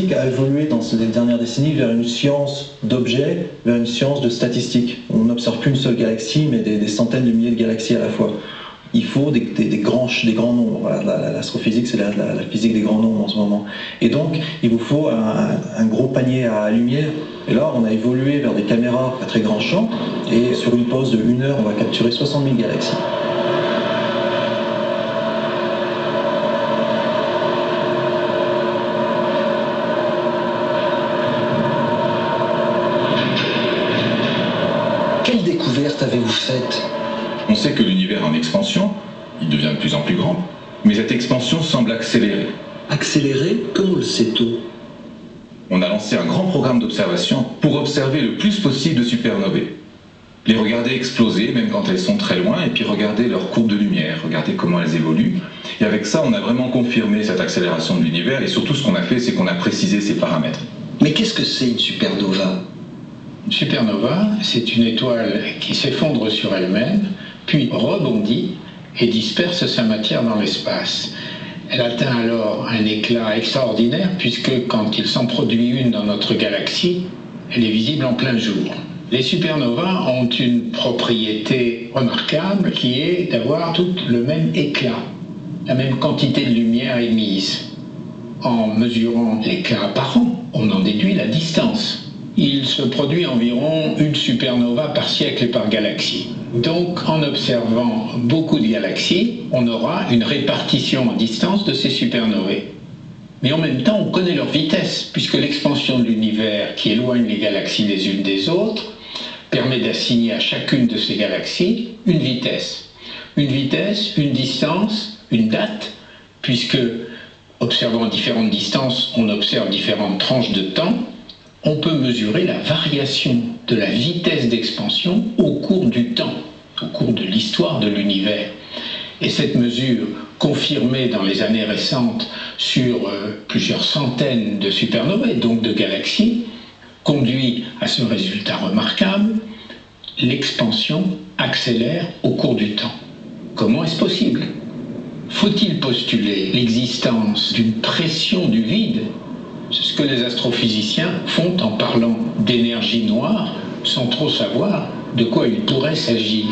l'astrophysique a évolué dans ces dernières décennies vers une science d'objets, vers une science de statistiques. On n'observe plus une seule galaxie, mais des centaines de milliers de galaxies à la fois. Il faut des grands nombres. Voilà, l'astrophysique, c'est la physique des grands nombres en ce moment. Et donc, il vous faut un gros panier à lumière. Et là, on a évolué vers des caméras à très grand champ. Et sur une pause de 1 heure, on va capturer 60 000 galaxies. Quelle découverte avez-vous faite? On sait que l'univers est en expansion, il devient de plus en plus grand, mais cette expansion semble accélérer. Accélérer? Comment le sait-on? On a lancé un grand programme d'observation pour observer le plus possible de supernovae. Les regarder exploser, même quand elles sont très loin, et puis regarder leur courbe de lumière, regarder comment elles évoluent. Et avec ça, on a vraiment confirmé cette accélération de l'univers, et surtout ce qu'on a fait, c'est qu'on a précisé ses paramètres. Mais qu'est-ce que c'est une supernova? Une supernova, c'est une étoile qui s'effondre sur elle-même, puis rebondit et disperse sa matière dans l'espace. Elle atteint alors un éclat extraordinaire puisque quand il s'en produit une dans notre galaxie, elle est visible en plein jour. Les supernovas ont une propriété remarquable qui est d'avoir toutes le même éclat, la même quantité de lumière émise. En mesurant l'éclat apparent, on en déduit la distance. Il se produit environ une supernova par siècle et par galaxie. Donc, en observant beaucoup de galaxies, on aura une répartition en distance de ces supernovae. Mais en même temps, on connaît leur vitesse, puisque l'expansion de l'univers qui éloigne les galaxies les unes des autres permet d'assigner à chacune de ces galaxies une vitesse. Une vitesse, une distance, une date, puisque, observant à différentes distances, on observe différentes tranches de temps. On peut mesurer la variation de la vitesse d'expansion au cours du temps, au cours de l'histoire de l'univers. Et cette mesure, confirmée dans les années récentes sur plusieurs centaines de supernovae, donc de galaxies, conduit à ce résultat remarquable: l'expansion accélère au cours du temps. Comment est-ce possible? Faut-il postuler l'existence d'une pression du vide? C'est ce que les astrophysiciens font en parlant d'énergie noire, sans trop savoir de quoi il pourrait s'agir.